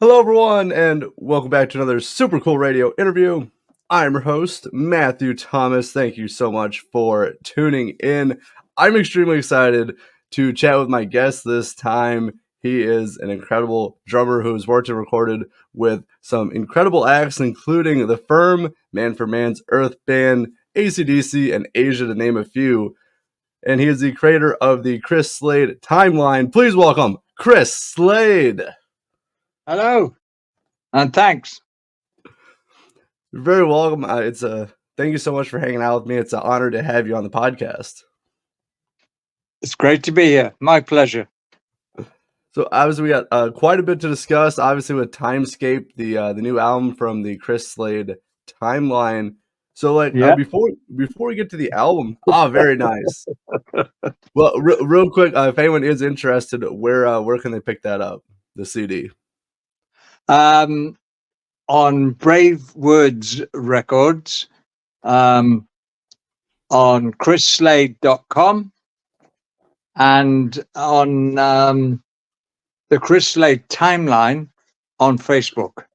Hello, everyone, and welcome back to another super cool radio interview. I'm your host, Matthew Thomas. Thank you so much for tuning in. I'm extremely excited to chat with my guest this time. He is an incredible drummer who has worked and recorded with some incredible acts, including The Firm, Manfred, Earth Band, AC/DC, and Asia, to name a few. And he is the creator of the Chris Slade Timeline. Please welcome Chris Slade. Hello, and thanks. You're very welcome. Thank you so much for hanging out with me. It's an honor to have you on the podcast. It's great to be here. My pleasure. So obviously we got quite a bit to discuss. Obviously with Timescape, the new album from the Chris Slade Timeline. So before we get to the album, very nice. Well, real quick, if anyone is interested, where can they pick that up? The CD. On Brave Words Records, on chrisslade.com, and on the Chris Slade Timeline on Facebook.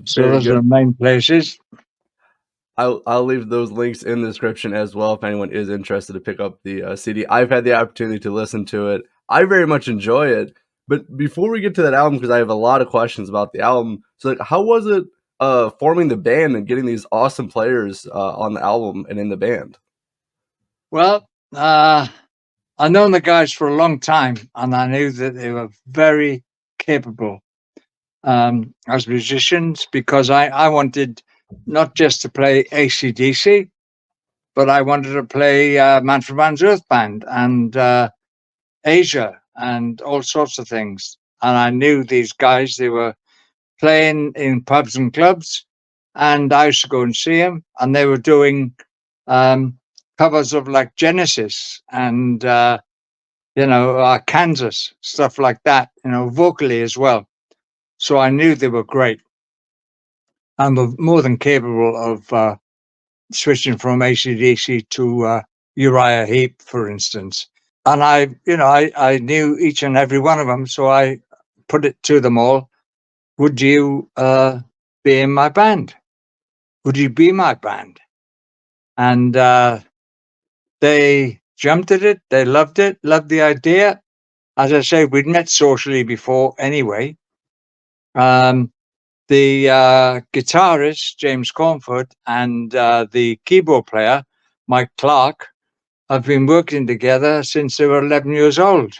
So those are the main places. I'll leave those links in the description as well if anyone is interested to pick up the CD. I've had the opportunity to listen to it. I very much enjoy it. But before we get to that album, because I have a lot of questions about the album, so how was it forming the band and getting these awesome players on the album and in the band? Well, I've known the guys for a long time, and I knew that they were very capable as musicians, because I wanted not just to play AC/DC, but I wanted to play Manfred's Earth Band and Asia and all sorts of things. And I knew these guys, they were playing in pubs and clubs, and I used to go and see them, and they were doing covers of like Genesis and, Kansas, stuff like that, vocally as well. So I knew they were great. I'm more than capable of switching from AC/DC to Uriah Heep, for instance. And I knew each and every one of them, so I put it to them all. Would you be in my band? Would you be my band? And they jumped at it. They loved the idea. As I say, we'd met socially before anyway. The guitarist, James Cornford, and the keyboard player, Mike Clark, have been working together since they were 11 years old,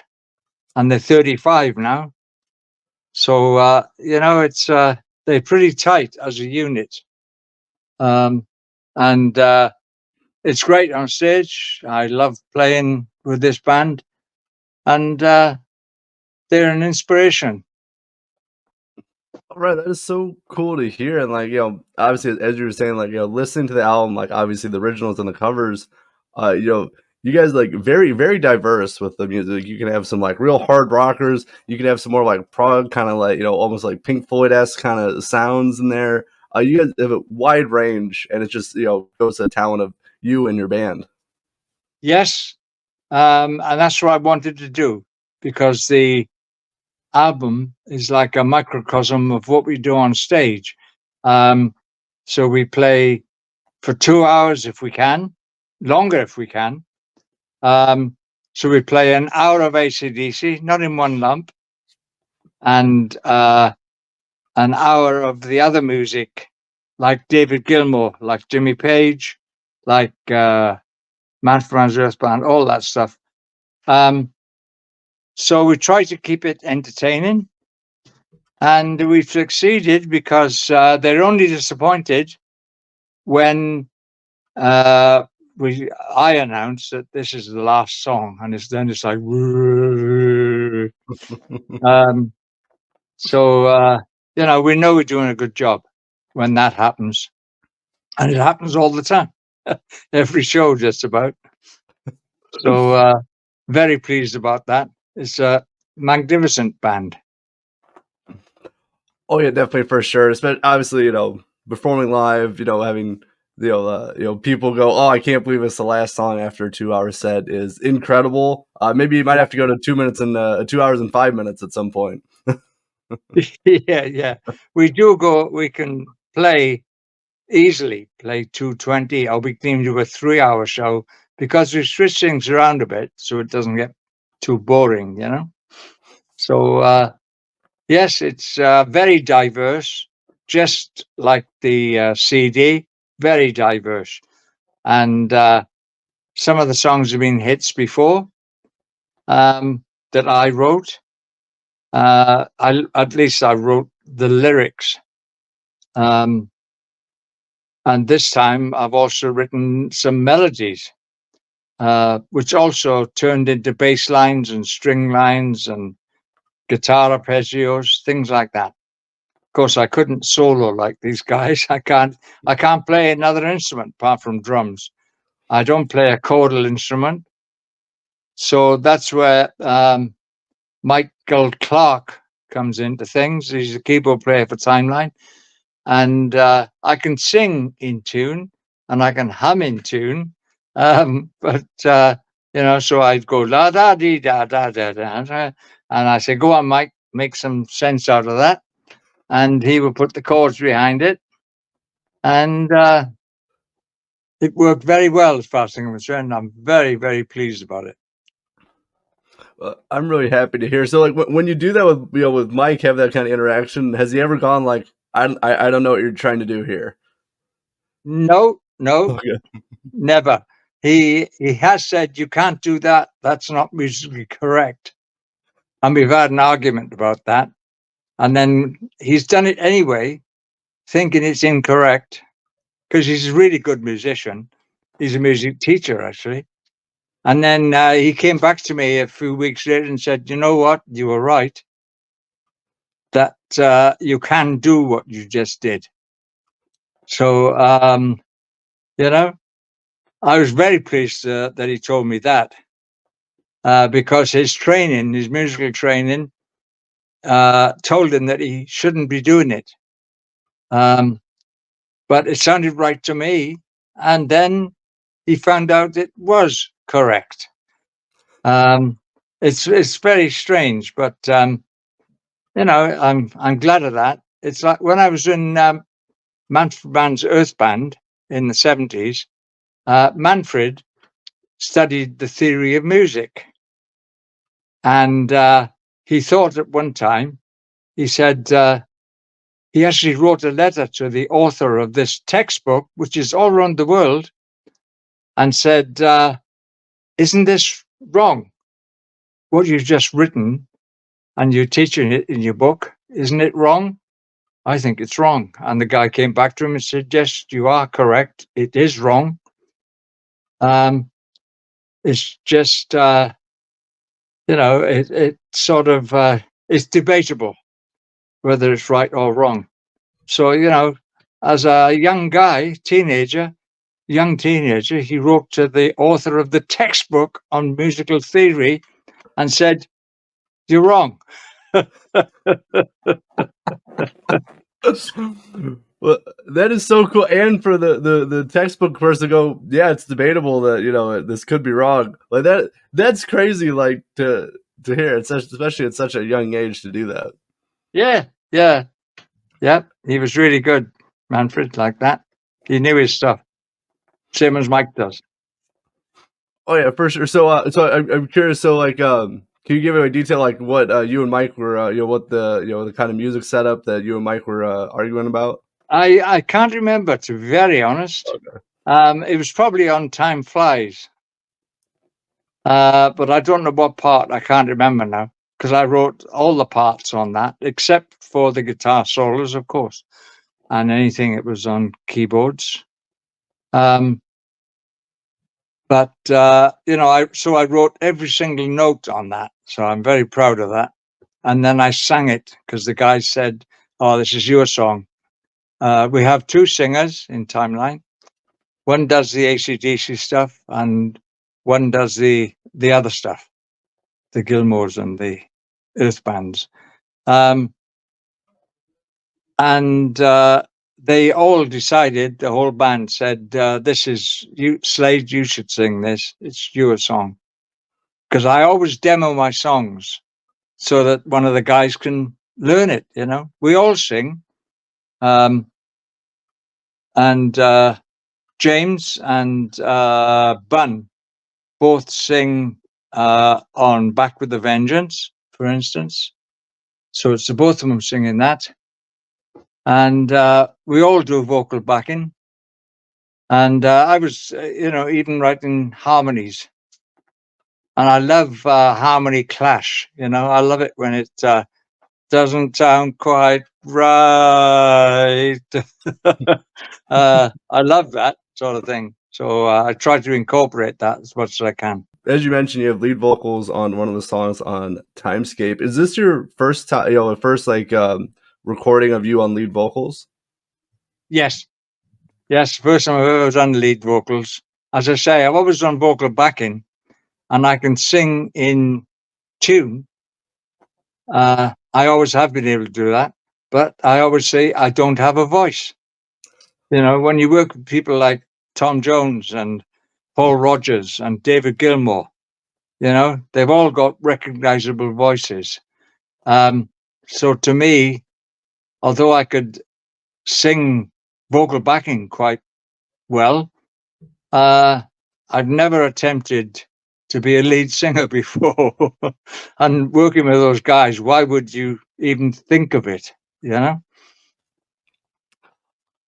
and they're 35 now. So, it's they're pretty tight as a unit. And it's great on stage. I love playing with this band, and they're an inspiration. All right, that is so cool to hear. And obviously, as you were saying, listening to the album, obviously the originals and the covers, you guys very, very diverse with the music. You can have some real hard rockers. You can have some more prog kind of almost like Pink Floyd-esque kind of sounds in there. You guys have a wide range, and it just goes to the talent of you and your band. Yes, and that's what I wanted to do, because the album is like a microcosm of what we do on stage. So we play for 2 hours if we can, longer if we can. So we play an hour of AC/DC, not in one lump, and an hour of the other music, like David Gilmour, like Jimmy Page, like Manfred's Earth Band, all that stuff. So we try to keep it entertaining, and we've succeeded, because they're only disappointed when I announced that this is the last song, and it's like so we know we're doing a good job when that happens, and it happens all the time, every show just about. So very pleased about that. It's a magnificent band. Oh yeah, definitely, for sure. Especially, obviously, performing live, having people go, "Oh, I can't believe it's the last song after a 2-hour set," is incredible. Maybe you might have to go to 2 minutes and 2 hours and 5 minutes at some point. Yeah. We do go. We can easily play 220, or we can even do a 3-hour show because we switch things around a bit so it doesn't get too boring, So yes, it's very diverse, just like the CD, very diverse, and some of the songs have been hits before that I wrote. At least I wrote the lyrics. And this time I've also written some melodies, which also turned into bass lines and string lines and guitar arpeggios, things like that. Of course, I couldn't solo like these guys. I can't play another instrument apart from drums. I don't play a chordal instrument. So that's where Michael Clark comes into things. He's a keyboard player for Timeline. And I can sing in tune and I can hum in tune. But so I'd go la da dee da da da da, and I say, "Go on, Mike, make some sense out of that." And he would put the chords behind it, and it worked very well as far as I'm concerned. I'm very, very pleased about it. I'm really happy to hear. So, like, when you do that with Mike, have that kind of interaction, has he ever gone like, I don't know what you're trying to do here? No, Okay. never. He has said you can't do that. That's not musically correct. And we've had an argument about that. And then he's done it anyway, thinking it's incorrect, because he's a really good musician. He's a music teacher, actually. And then he came back to me a few weeks later and said, "You know what? You were right. That you can do what you just did." So, I was very pleased that he told me that, because his musical training, told him that he shouldn't be doing it. But it sounded right to me. And then he found out it was correct. It's very strange, but I'm glad of that. It's like when I was in Manfred Mann's Earth Band in the 70s. Manfred studied the theory of music, and he thought at one time, he said, he actually wrote a letter to the author of this textbook, which is all around the world, and said, "Isn't this wrong? What you've just written and you're teaching it in your book, isn't it wrong? I think it's wrong." And the guy came back to him and said, "Yes, you are correct. It is wrong. It's just, it sort of, it's debatable whether it's right or wrong." So, as a young teenager, he wrote to the author of the textbook on musical theory and said, "You're wrong." Well, that is so cool. And for the textbook person to go, yeah, it's debatable that this could be wrong. Like that's crazy. Like to hear, especially at such a young age to do that. Yeah. He was really good, Manfred, like that. He knew his stuff, same as Mike does. Oh yeah, for sure. So I'm curious. So like, can you give a detail like what you and Mike were, what the kind of music setup that you and Mike were arguing about? I can't remember, to be very honest. Okay. It was probably on Time Flies, but I don't know what part. I can't remember now, because I wrote all the parts on that, except for the guitar solos, of course, and anything that was on keyboards. But I wrote every single note on that, so I'm very proud of that. And then I sang it because the guy said, "Oh, this is your song." We have two singers in Timeline. One does the AC/DC stuff, and one does the other stuff, the Gilmores and the Earth bands. And they all decided, the whole band said, "This is you, Slade. You should sing this. It's your song." Because I always demo my songs so that one of the guys can learn it. You know, we all sing, and James and Bun both sing on "Back with a Vengeance," for instance. So it's the both of them singing that, and we all do vocal backing. And I was, even writing harmonies, and I love harmony clash. You know, I love it when it doesn't sound quite right. I love that sort of thing. So I try to incorporate that as much as I can. As you mentioned, you have lead vocals on one of the songs on Timescape. Is this your first time, first recording of you on lead vocals? Yes. First time I've ever done lead vocals. As I say, I've always done vocal backing, and I can sing in tune. I always have been able to do that, but I always say I don't have a voice. You know, when you work with people like Tom Jones and Paul Rodgers and David Gilmour, you know, they've all got recognizable voices. So to me, although I could sing vocal backing quite well, I've never attempted to be a lead singer before. And working with those guys, why would you even think of it? You know?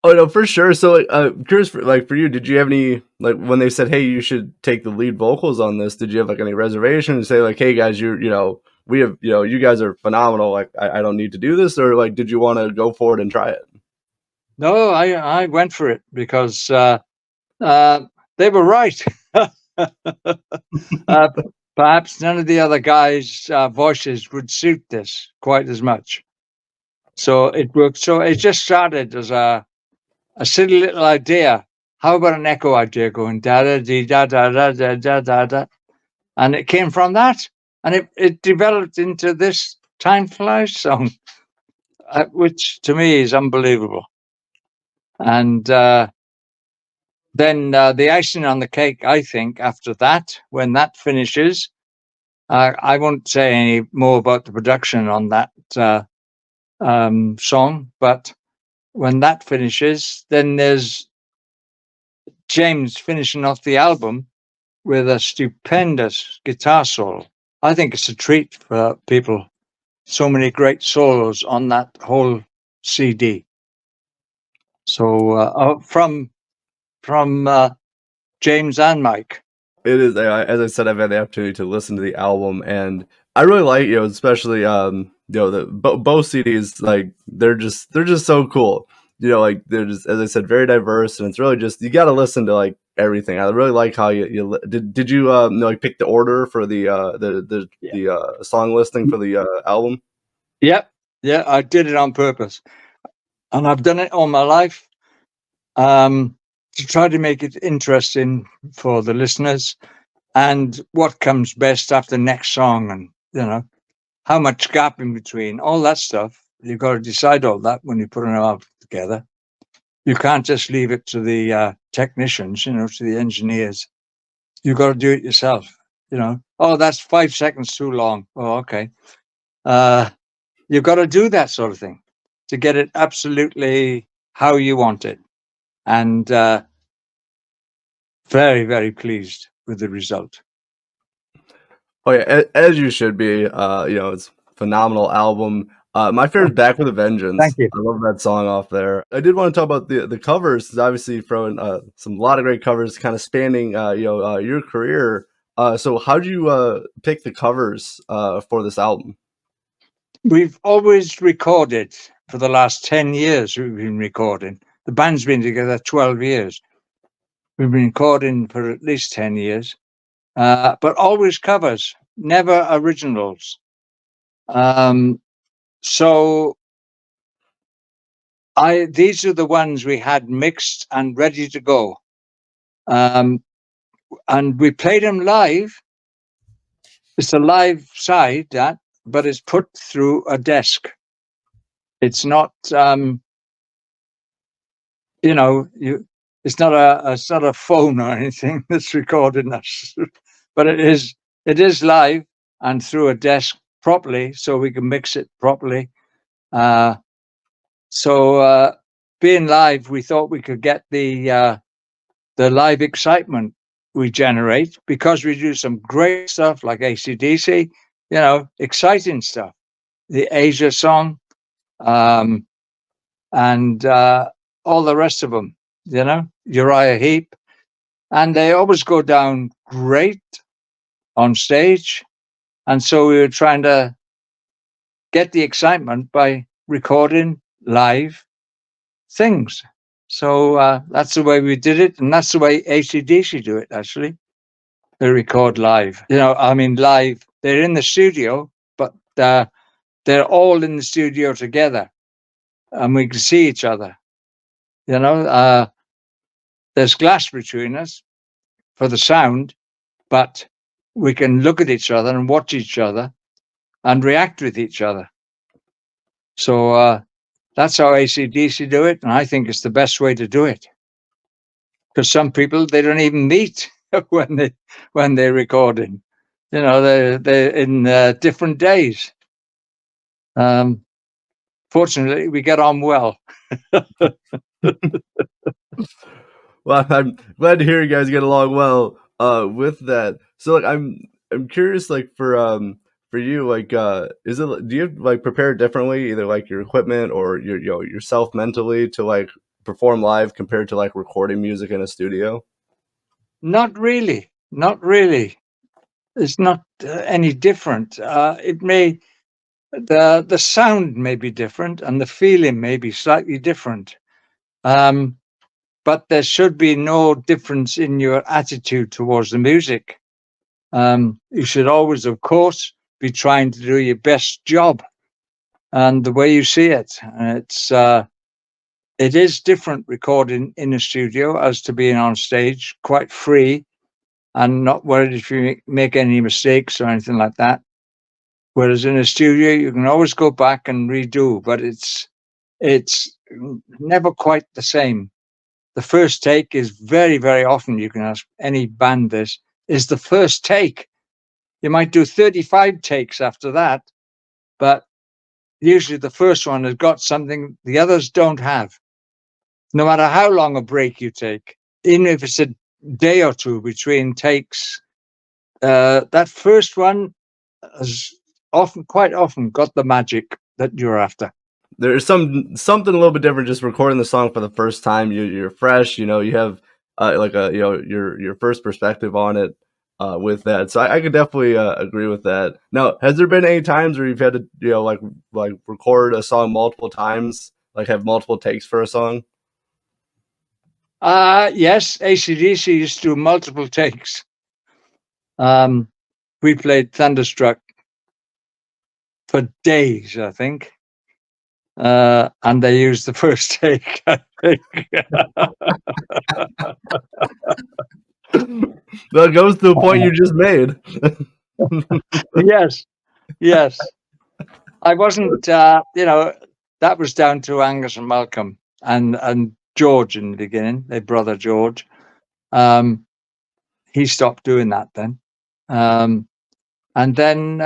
Oh no, for sure. So, curious, for you, did you have any, like, when they said, "Hey, you should take the lead vocals on this"? Did you have like any reservations? Say like, "Hey guys, we have, you guys are phenomenal. Like, I don't need to do this," or like, did you want to go for it and try it? No, I went for it because they were right. Perhaps none of the other guys' voices would suit this quite as much. So it worked. So it just started as a silly little idea. How about an echo idea going da da dee da da da da da da da? And it came from that, and it developed into this "Time Flies" song, which to me is unbelievable. And then the icing on the cake, I think, after that, when that finishes, I won't say any more about the production on that song, but when that finishes, then there's James finishing off the album with a stupendous guitar solo. I think it's a treat for people. So many great solos on that whole CD. So from James and Mike. It is, as I said, I've had the opportunity to listen to the album, and I really like, especially the both CDs. Like, they're just so cool. Like, they're just, as I said, very diverse, and it's really just, you got to listen to like everything. I really like how you did you like pick the order for the song listing for the album? Yep, yeah, I did it on purpose, and I've done it all my life to try to make it interesting for the listeners, and what comes best after the next song, and how much gap in between, all that stuff. You've got to decide all that when you put an album together. You can't just leave it to the technicians, to the engineers. You've got to do it yourself. Oh, that's 5 seconds too long. Oh, okay. You've got to do that sort of thing to get it absolutely how you want it. And very, very pleased with the result. Oh yeah, as you should be. It's a phenomenal album. My favorite is "Back with a Vengeance." Thank you. I love that song off there. I did want to talk about the covers. It's obviously throwing a lot of great covers, kind of spanning your career. So how'd you pick the covers for this album? We've always recorded for the last 10 years. We've been recording. The band's been together 12 years. We've been recording for at least 10 years, but always covers, never originals. So these are the ones we had mixed and ready to go. And we played them live. It's a live side, but it's put through a desk. It's not, it's not a phone or anything that's recording us, but it is live and through a desk properly, so we can mix it properly. So being live, we thought we could get the live excitement we generate, because we do some great stuff like AC/DC, exciting stuff. The Asia song, and all the rest of them, Uriah Heep. And they always go down great on stage. And so we were trying to get the excitement by recording live things. So that's the way we did it. And that's the way AC/DC do it, actually. They record live. Live. They're in the studio, but they're all in the studio together. And we can see each other. There's glass between us for the sound, but we can look at each other and watch each other and react with each other. So that's how AC/DC do it, and I think it's the best way to do it. Because some people, they don't even meet when they're recording. They're in different days. Fortunately, we get on well. Well, I'm glad to hear you guys get along well with that. So like I'm curious, like for you, like is it, do you like prepare differently, either like your equipment or yourself mentally to like perform live compared to like recording music in a studio? Not really. It's not any different. The sound may be different and the feeling may be slightly different. But there should be no difference in your attitude towards the music. You should always, of course, be trying to do your best job and the way you see it. It is different recording in a studio as to being on stage, quite free and not worried if you make any mistakes or anything like that. Whereas in a studio, you can always go back and redo, but it's never quite the same. The first take is very, very often, you can ask any band this, is the first take. You might do 35 takes after that, but usually the first one has got something the others don't have. No matter how long a break you take, even if it's a day or two between takes, that first one has quite often got the magic that you're after. There's something a little bit different just recording the song for the first time. You're fresh, you have like a your first perspective on it with that. So I could definitely agree with that. Now, has there been any times where you've had to like record a song multiple times, like have multiple takes for a song? Yes, AC/DC used to do multiple takes. We played Thunderstruck for days, I think. And they used the first take, I think. That goes to the point you just made. Yes. I wasn't, that was down to Angus and Malcolm and George in the beginning, their brother George. He stopped doing that then. And then,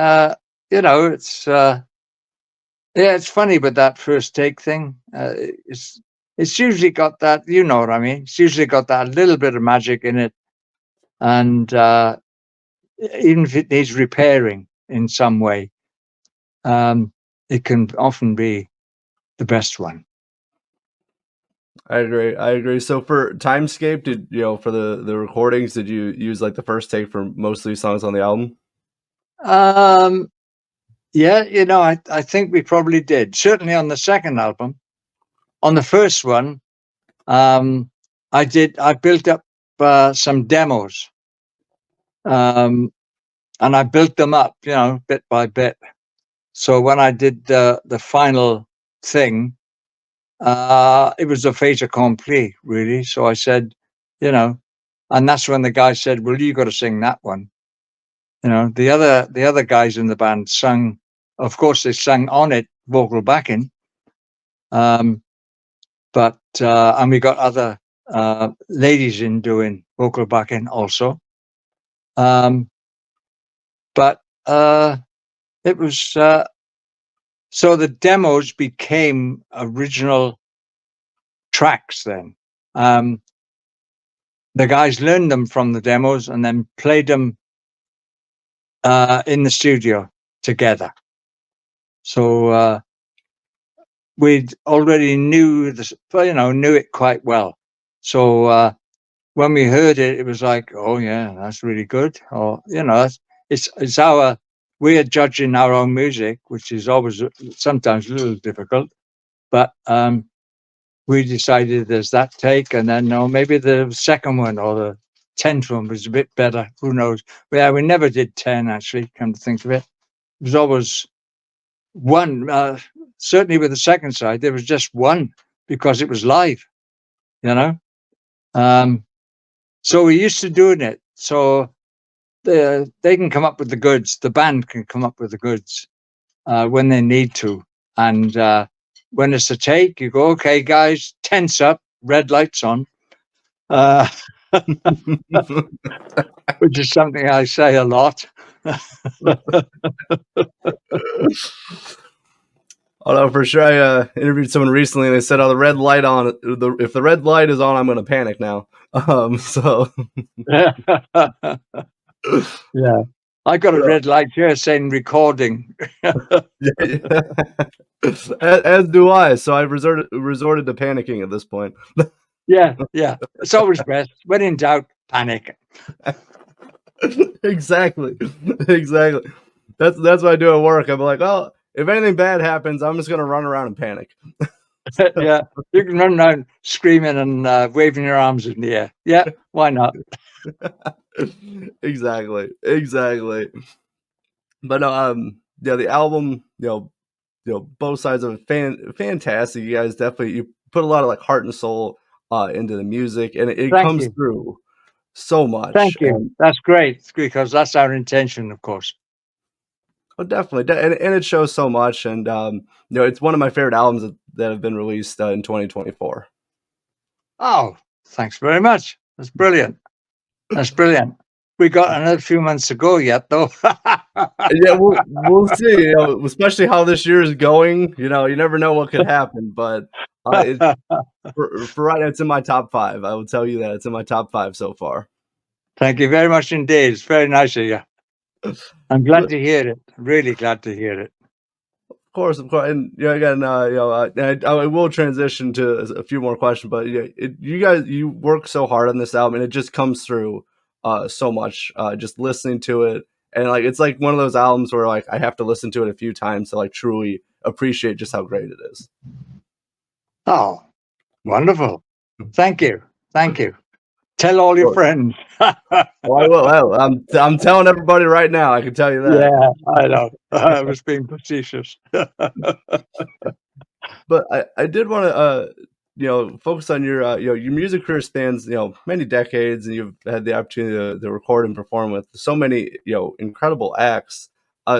it's funny with that first take thing. It's usually got that, you know what I mean? It's usually got that little bit of magic in it. And even if it needs repairing in some way, it can often be the best one. I agree. So for Timescape, did for the recordings, did you use like the first take for most of these songs on the album? Yeah, I think we probably did. Certainly on the second album. On the first one, I built up some demos, and I built them up, bit by bit. So when I did the final thing, it was a fait accompli, really. So I said, and that's when the guy said, "Well, you got to sing that one." The other guys in the band sung. Of course, they sang on it, vocal backing. But and we got other ladies in doing vocal backing also. But it was So the demos became original tracks then. The guys learned them from the demos and then played them in the studio together. So we'd already knew this, knew it quite well. So when we heard it, it was like, oh yeah, that's really good. Or it's our we are judging our own music, which is always sometimes a little difficult. But we decided there's that take, and then maybe the second one or the 10th one was a bit better. Who knows? Yeah, we never did 10 actually. Come to think of it, it was always one. Certainly with the second side, there was just one because it was live. So we're used to doing it. So they can come up with the goods. The band can come up with the goods when they need to. And when it's a take, you go, okay, guys, tense up, red lights on. Which is something I say a lot. Although for sure, I interviewed someone recently, and they said, "Oh, the red light on. If the red light is on, I'm going to panic now." So yeah, I got a red light here saying recording. As do I. So I've resorted to panicking at this point. Yeah. It's always best. When in doubt, panic. Exactly. That's what I do at work. I'm like, oh, if anything bad happens, I'm just gonna run around and panic. Yeah, you can run around screaming and waving your arms in the air. Yeah, why not? Exactly. But yeah, the album, both sides of it, fantastic. You guys you put a lot of like heart and soul into the music, and it Thank comes you. through so much. Thank you. And, That's great because that's our intention, of course. oh, definitely, and it shows so much. And it's one of my favorite albums that have been released in 2024. Oh, thanks very much. That's brilliant. We got another few months to go yet, though. Yeah, we'll see. Especially how this year is going. You never know what could happen. But for right now, it's in my top 5. I will tell you that it's in my top 5 so far. Thank you very much indeed. It's very nice of you. I'm glad to hear it. Really glad to hear it. Of course, and again, I will transition to a few more questions. But you guys, you work so hard on this album, and it just comes through so much. Just listening to it, and like it's like one of those albums where like I have to listen to it a few times to like truly appreciate just how great it is. Oh, wonderful! Thank you. Tell all your friends. Well, I will. I'm telling everybody right now. I can tell you that. Yeah, I know. I was being facetious. But I did want to focus on your your music career spans many decades, and you've had the opportunity to record and perform with so many incredible acts.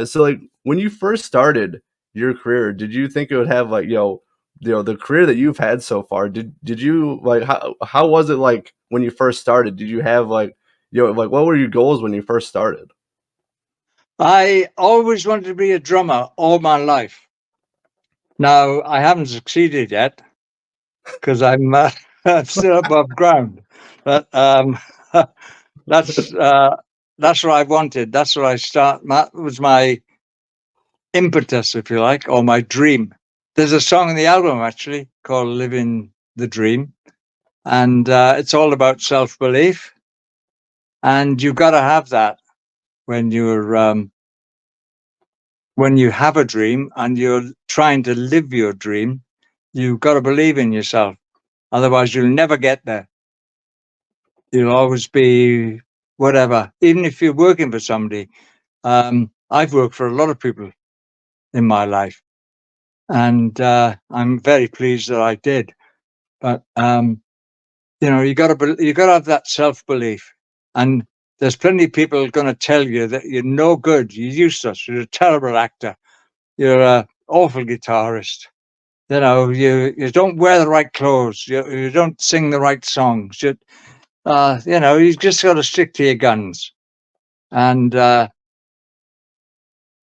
So like when you first started your career, did you think it would have like the career that you've had so far? Did you like how was it like when you first started? Did you have like like what were your goals when you first started? I always wanted to be a drummer all my life. Now I haven't succeeded yet because I'm still above ground, but that's what I wanted. That's what That was my impetus, if you like, or my dream. There's a song in the album actually called "Living the Dream," and it's all about self-belief, and you've got to have that when you have a dream and you're trying to live your dream. You've got to believe in yourself. Otherwise, you'll never get there. You'll always be whatever. Even if you're working for somebody, I've worked for a lot of people in my life, and I'm very pleased that I did. But you got to have that self-belief, and there's plenty of people going to tell you that you're no good, you're useless, you're a terrible actor, you're an awful guitarist. You don't wear the right clothes, you don't sing the right songs. You just got to stick to your guns, and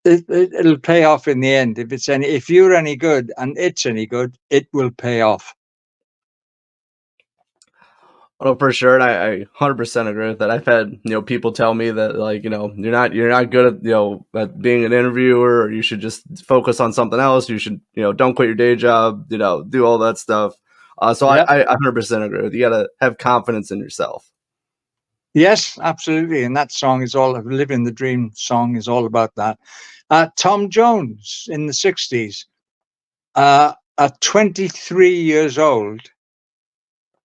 it'll pay off in the end. If you're any good and it's any good, it will pay off. Oh, for sure, and I 100% agree with that. I've had people tell me that, like, you're not good at at being an interviewer, or you should just focus on something else. You should don't quit your day job. Do all that stuff. So Yep. I 100% agree with you. You gotta have confidence in yourself. Yes, absolutely. And that song is all Living the Dream song is all about that. Tom Jones in the 60s, at 23 years old,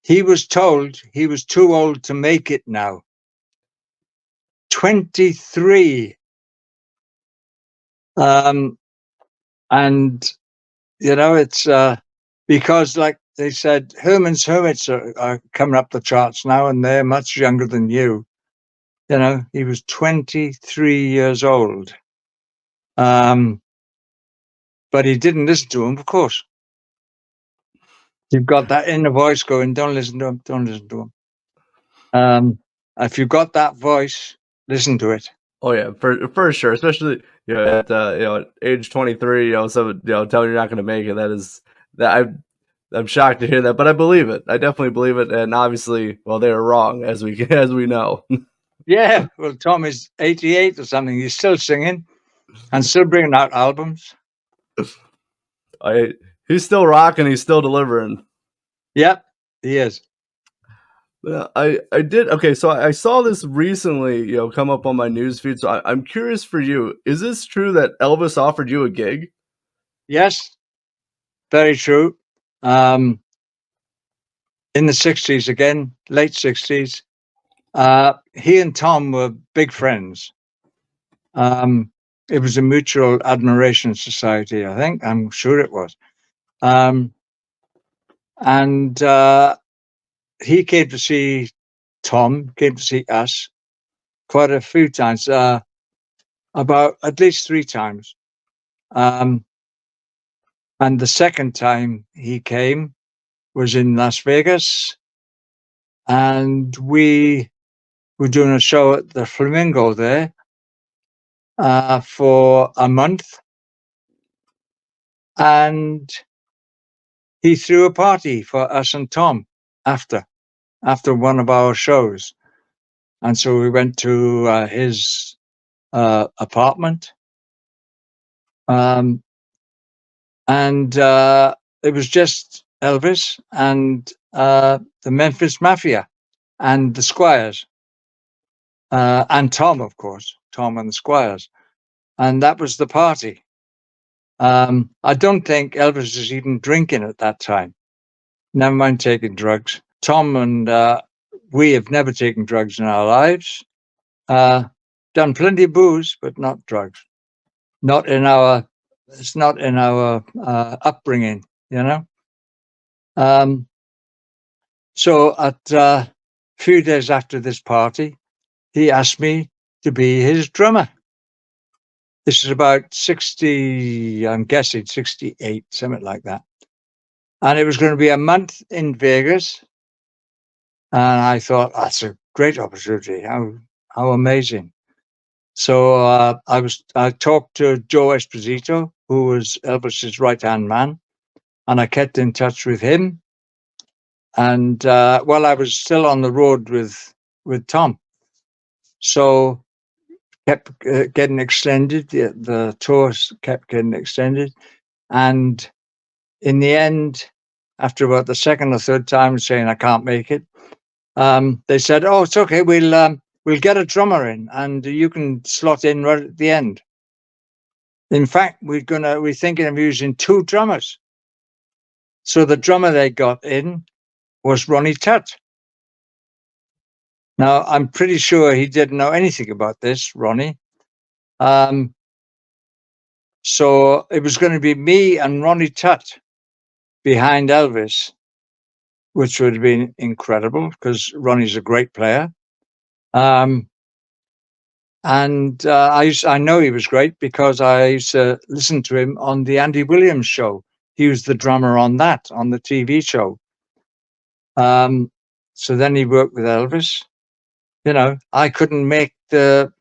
he was told he was too old to make it now. 23. And, it's because, like they said, Herman's Hermits are coming up the charts now, and they're much younger than you. He was 23 years old. But he didn't listen to him, of course. You've got that inner voice going, don't listen to him, don't listen to him. If you've got that voice, listen to it. Oh yeah, for sure. Especially at at age 23, so telling you're not going to make it. I'm shocked to hear that, but I believe it. I definitely believe it, and obviously, well, they were wrong, as we know. Yeah, well, Tom is 88 or something. He's still singing and still bringing out albums. He's still rocking. He's still delivering. Yep, he is. I did. Okay, so I saw this recently, come up on my news feed. So I'm curious for you. Is this true that Elvis offered you a gig? Yes, very true. In the 60s again, late 60s, he and Tom were big friends. It was a mutual admiration society, I think. I'm sure it was. And he came to see Tom, came to see us quite a few times, about at least 3 times. And the second time he came was in Las Vegas, and we were doing a show at the Flamingo there for a month, and he threw a party for us and Tom after one of our shows. And so we went to his apartment, and it was just Elvis and the Memphis Mafia and the Squires, and Tom, of course, Tom and the Squires. And that was the party. I don't think Elvis was even drinking at that time. Never mind taking drugs. Tom and we have never taken drugs in our lives. Done plenty of booze, but not drugs. It's not in our upbringing, So at a few days after this party, he asked me to be his drummer. This is about 60, I'm guessing 68, something like that. And it was going to be a month in Vegas. And I thought, that's a great opportunity. How amazing. So I talked to Joe Esposito, who was Elvis's right-hand man, and I kept in touch with him. And while I was still on the road with Tom, so kept getting extended. The tours kept getting extended, and in the end, after about the second or third time saying I can't make it, they said, "Oh, it's okay. We'll get a drummer in, and you can slot in right at the end." In fact, we're thinking of using 2 drummers. So the drummer they got in was Ronnie Tutt. Now, I'm pretty sure he didn't know anything about this, Ronnie. So it was going to be me and Ronnie Tutt behind Elvis, which would have been incredible because Ronnie's a great player. And I know he was great because I used to listen to him on the Andy Williams show. He was the drummer on the TV show. So then he worked with Elvis. I couldn't make the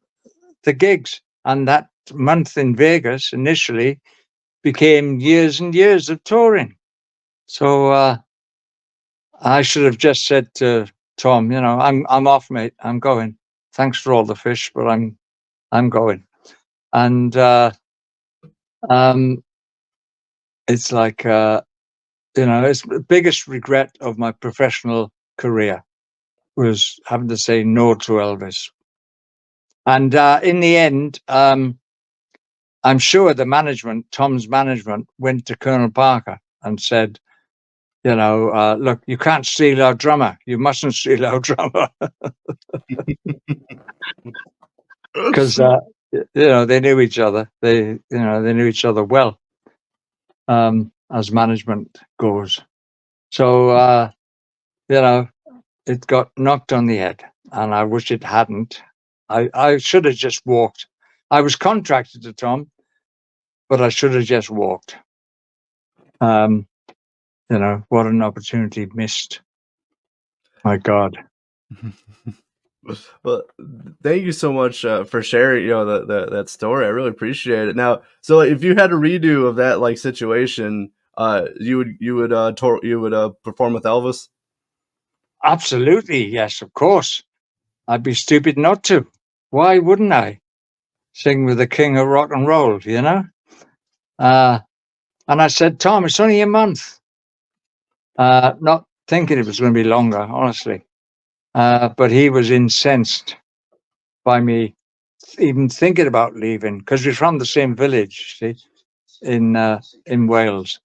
gigs, and that month in Vegas initially became years and years of touring. So I should have just said to Tom, I'm off, mate. I'm going. Thanks for all the fish, but I'm going. And it's like it's the biggest regret of my professional career was having to say no to Elvis. And in the end, I'm sure Tom's management, went to Colonel Parker and said, look, you can't steal our drummer. You mustn't steal our drummer. Because they knew each other. They knew each other well, as management goes. So it got knocked on the head, and I wish it hadn't. I should have just walked. I was contracted to Tom, but I should have just walked. What an opportunity missed. My God. Well, thank you so much for sharing, that story. I really appreciate it. Now, so if you had a redo of that situation, you would perform with Elvis? Absolutely, yes, of course. I'd be stupid not to. Why wouldn't I sing with the king of rock and roll? And I said, Tom, it's only a month. Not thinking it was going to be longer, honestly. But he was incensed by me even thinking about leaving, because we're from the same village, see, in Wales.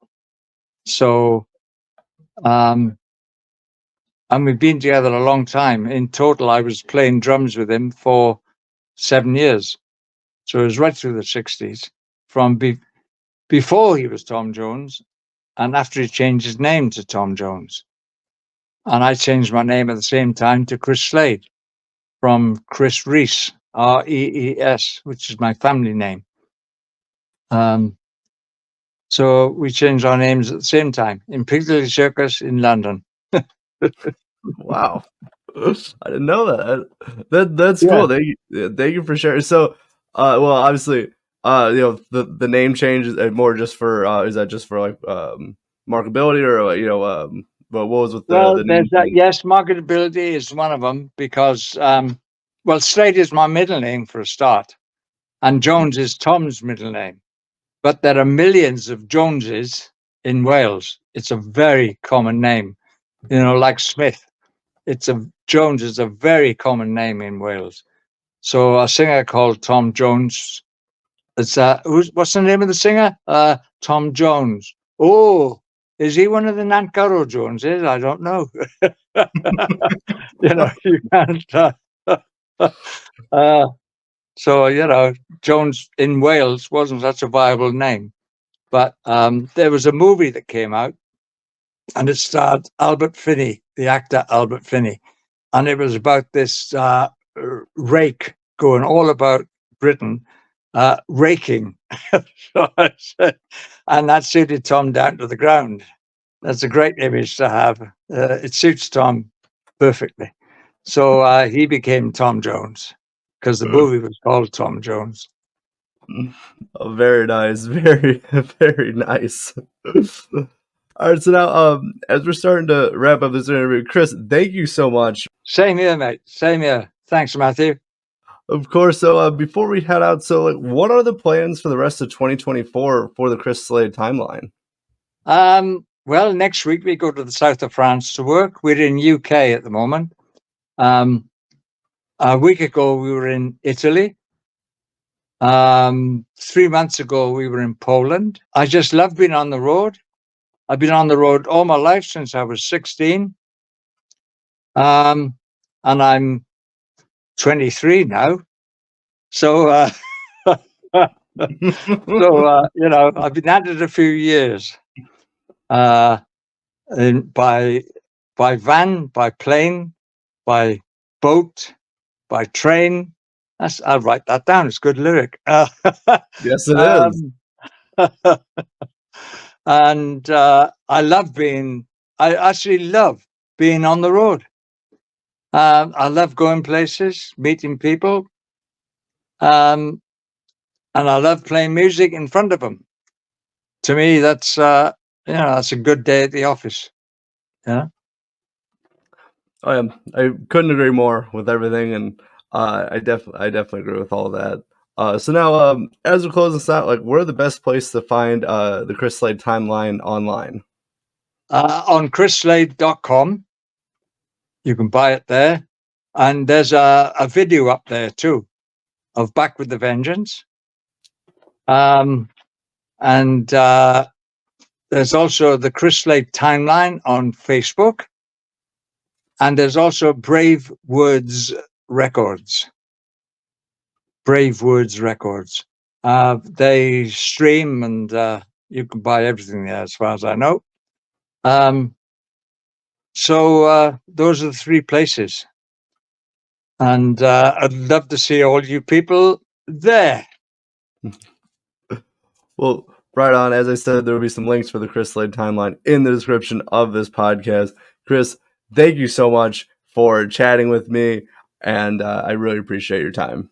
So, and we've been together a long time. In total, I was playing drums with him for 7 years. So it was right through the 60s, from before he was Tom Jones and after he changed his name to Tom Jones. And I changed my name at the same time to Chris Slade, from Chris Rees, Rees, which is my family name. So we changed our names at the same time in Piccadilly Circus in London. Wow. I didn't know that. That's cool. Thank you for sharing. So, well, obviously, the name change is more just for is that just for like marketability, or but what was with the name? Yes, marketability is one of them, because Slade is my middle name for a start, and Jones is Tom's middle name. But there are millions of Joneses in Wales. It's a very common name, like Smith. Jones is a very common name in Wales. So a singer called Tom Jones. It's what's the name of the singer? Tom Jones. Oh, is he one of the Nancaro Joneses? I don't know. You can't. So Jones in Wales wasn't such a viable name. But there was a movie that came out, and it starred Albert Finney, the actor Albert Finney. And it was about this rake going all about Britain, raking. So I said, and that suited Tom down to the ground. That's a great image to have. It suits Tom perfectly. So he became Tom Jones, because the movie was called Tom Jones. Oh, very nice. Very, very nice. All right, so now, as we're starting to wrap up this interview, Chris, thank you so much. Same here, mate. Same here. Thanks, Matthew. Of course. So before we head out, so what are the plans for the rest of 2024 for the Chris Slade Timeline? Well, next week we go to the south of France to work. We're in UK at the moment. A week ago we were in Italy. 3 months ago we were in Poland. I just love being on the road. I've been on the road all my life since I was 16. And I'm 23 now. So, I've been at it a few years. By van, by plane, by boat, by train. I'll write that down. It's a good lyric. Yes, it is. And I actually love being on the road. I love going places, meeting people. and I love playing music in front of them. To me, that's that's a good day at the office. Yeah. I couldn't agree more with everything, and I definitely agree with all of that. So now, as we close this out, like, where are the best place to find the Chris Slade Timeline online? On chrisslade.com. You can buy it there. And there's a video up there too of Back with the Vengeance. And there's also the Chris Slade Timeline on Facebook. And there's also Brave Words Records. Brave Words Records. They stream, and you can buy everything there as far as I know. So those are the three places. And I'd love to see all you people there. Well, right on. As I said, there will be some links for the Chris Slade Timeline in the description of this podcast. Chris, thank you so much for chatting with me, and I really appreciate your time.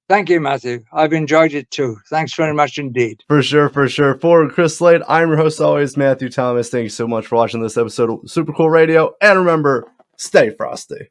Thank you, Matthew. I've enjoyed it too. Thanks very much indeed. For sure, for sure. For Chris Slade, I'm your host always, Matthew Thomas. Thank you so much for watching this episode of Super Cool Radio. And remember, stay frosty.